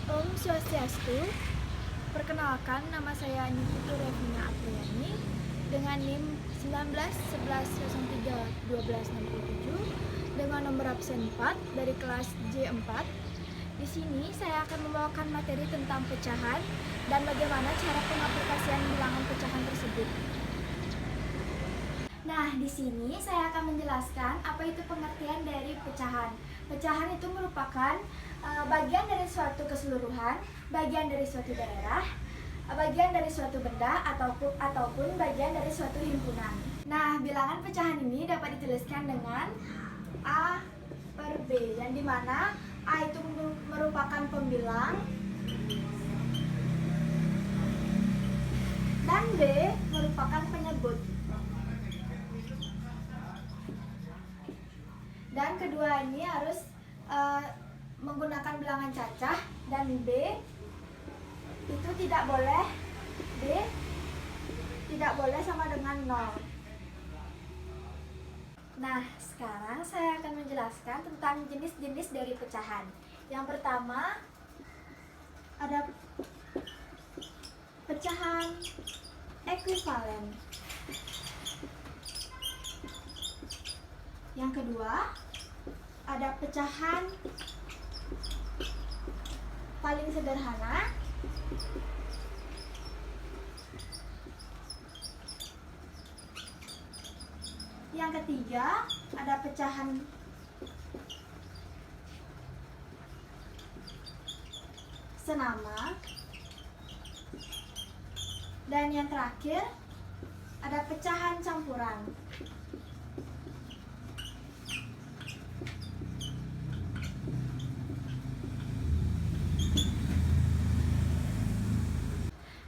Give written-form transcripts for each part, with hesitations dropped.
Om Swastiastu, perkenalkan nama saya Niputu Revina Apriyani dengan NIM 19 11 03 12 67 dengan nomor absen 4 dari kelas J4. Di sini saya akan membawakan materi tentang pecahan dan bagaimana cara pengaplikasian bilangan pecahan tersebut. Nah, di sini saya akan menjelaskan apa itu pengertian dari pecahan. Pecahan itu merupakan bagian dari suatu keseluruhan, bagian dari suatu daerah, bagian dari suatu benda ataupun bagian dari suatu himpunan. Nah, bilangan pecahan ini dapat dituliskan dengan A per B, yang dimana A itu merupakan pembilang dan B merupakan penyebut. Dan kedua ini harus menggunakan bilangan cacah, dan B itu tidak boleh sama dengan 0. Nah, sekarang saya akan menjelaskan tentang jenis-jenis dari pecahan. Yang pertama ada pecahan ekuivalen. Yang kedua ada pecahan paling sederhana. Yang ketiga ada pecahan senama. Dan yang terakhir ada pecahan campuran.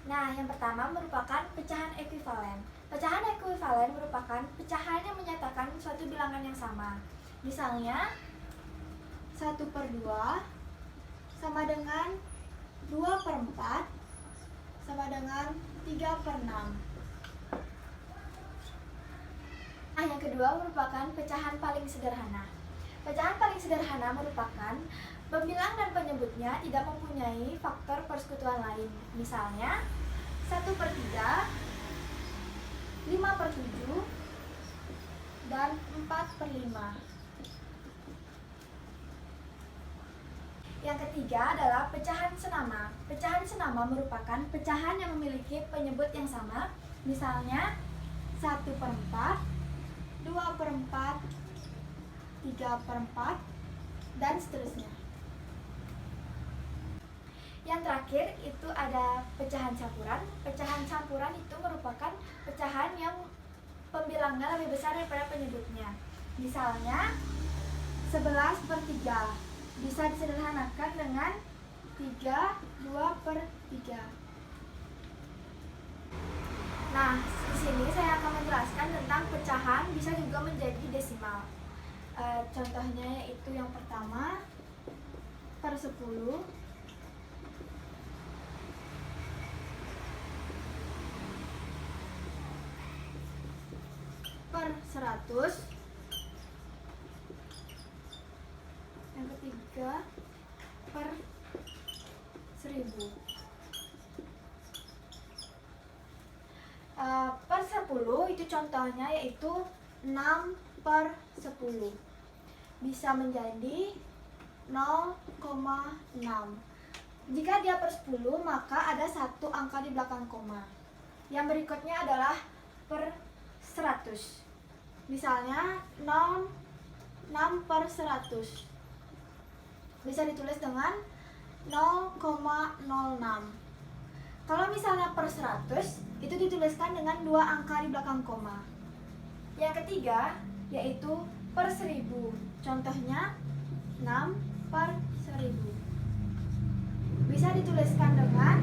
Nah, yang pertama merupakan pecahan ekuivalen. Pecahan ekuivalen merupakan pecahan yang menyatakan suatu bilangan yang sama. Misalnya 1/2 sama dengan 2/4 sama dengan 3/6. Nah, yang kedua merupakan pecahan paling sederhana. Pecahan paling sederhana merupakan pembilang dan penyebutnya tidak mempunyai faktor persekutuan lain. Misalnya 1/3, 5/7, dan 4/5. Yang ketiga adalah pecahan senama. Pecahan senama merupakan pecahan yang memiliki penyebut yang sama. Misalnya 1/4, 2/4, 3/4, dan seterusnya. Yang terakhir itu ada pecahan campuran. Pecahan campuran itu merupakan pecahan yang pembilangnya lebih besar daripada penyebutnya. Misalnya 11/3 bisa disederhanakan dengan 2/3. Nah, di sini saya akan menjelaskan tentang pecahan bisa juga menjadi desimal. Contohnya yaitu yang pertama 1/10, per 100, yang ketiga per 1000. Per 10 itu contohnya yaitu 6/10, bisa menjadi 0,6. Jika dia per 10 maka ada satu angka di belakang koma. Yang berikutnya adalah per 100. Misalnya 6/100 bisa ditulis dengan 0,06. Kalau misalnya per 100 itu dituliskan dengan dua angka di belakang koma. Yang ketiga yaitu per 1000. Contohnya 6/1000 bisa dituliskan dengan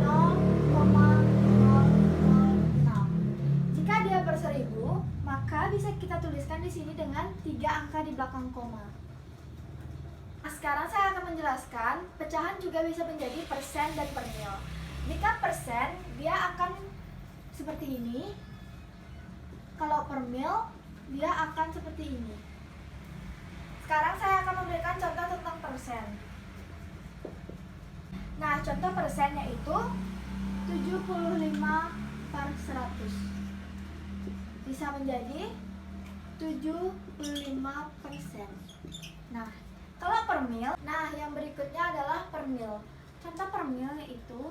0,006. Jika dia per 1000 maka bisa kita tuliskan di sini dengan 3 angka di belakang koma. Nah, sekarang saya akan menjelaskan pecahan juga bisa menjadi persen dan per mil. Jika persen dia akan seperti ini. Kalau per mil dia akan seperti ini. Sekarang saya akan memberikan contoh tentang persen. Nah, contoh persennya itu 75 per 100. Bisa menjadi 75%. Nah, kalau per mil, nah yang berikutnya adalah per mil. Contoh per mil yaitu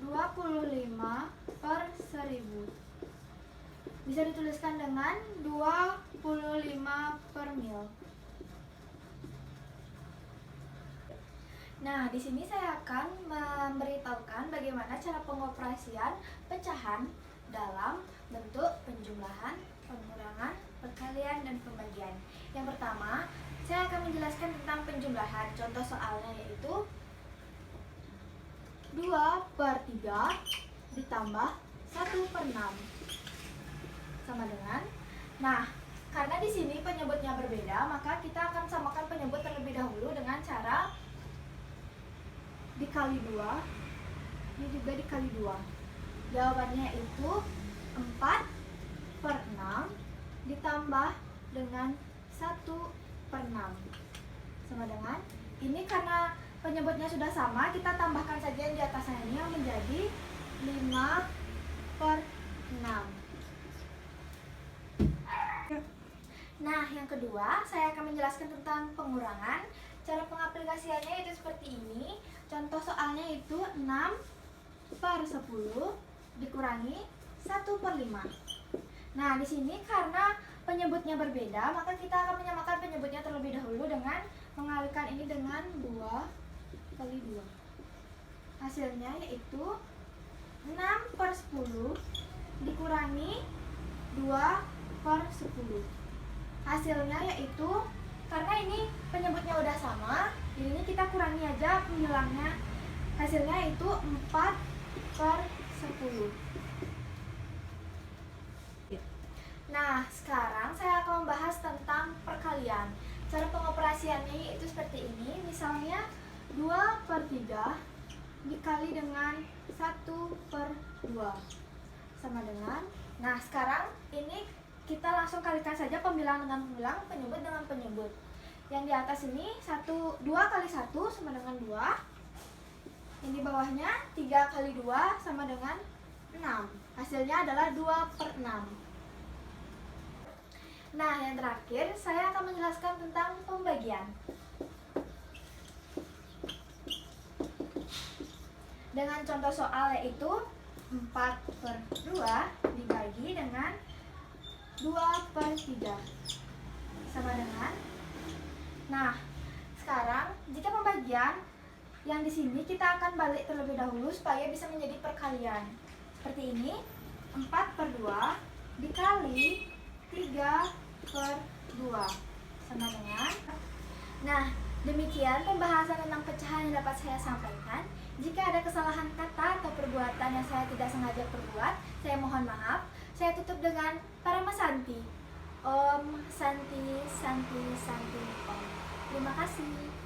25 per 1000. Bisa dituliskan dengan 25 per mil. Nah, di sini saya akan memberitahukan bagaimana cara pengoperasian pecahan dalam bentuk penjumlahan, pengurangan, perkalian, dan pembagian. Yang pertama, saya akan menjelaskan tentang penjumlahan. Contoh soalnya yaitu 2/3 ditambah 1/6 sama dengan. Nah, karena di sini penyebutnya berbeda, maka kita akan samakan penyebut terlebih dahulu dengan cara dikali 2, ini juga dikali 2. Jawabannya itu 4/6 ditambah dengan 1/6 sama dengan. Ini karena penyebutnya sudah sama, kita tambahkan saja yang di atasnya ini yang menjadi 5/6. Nah, yang kedua, saya akan menjelaskan tentang pengurangan. Cara pengaplikasiannya itu seperti ini. Contoh soalnya itu 6/10 dikurangi 1/5. Nah, di sini karena penyebutnya berbeda, maka kita akan menyamakan penyebutnya terlebih dahulu dengan mengalihkan ini dengan 2/2. Hasilnya yaitu 6/10 dikurangi 2/10. Hasilnya yaitu, karena ini penyebutnya udah sama, jadi ini kita kurangi aja penghilangnya. Hasilnya itu 4/10. Nah, sekarang saya akan membahas tentang perkalian. Cara pengoperasiannya itu seperti ini. Misalnya 2/3 dikali dengan 1/2 sama dengan. Nah, sekarang ini kita langsung kalikan saja pembilang dengan pembilang, penyebut dengan penyebut. Yang di atas ini 2 kali 1 sama dengan 2. Yang di bawahnya 3 kali 2 sama dengan 6. Hasilnya adalah 2/6. Nah, yang terakhir saya akan menjelaskan tentang pembagian. Dengan contoh soal yaitu 4/2 dibagi dengan 2/3 sama dengan. Nah, sekarang jika pembagian yang di sini kita akan balik terlebih dahulu supaya bisa menjadi perkalian. Seperti ini, 4/2 dikali 3/2 sama dengan. Nah, demikian pembahasan tentang pecahan yang dapat saya sampaikan. Jika ada kesalahan kata atau perbuatan yang saya tidak sengaja perbuat, saya mohon maaf. Saya tutup dengan Parama Santi. Om Santi Santi Santi Om. Terima kasih.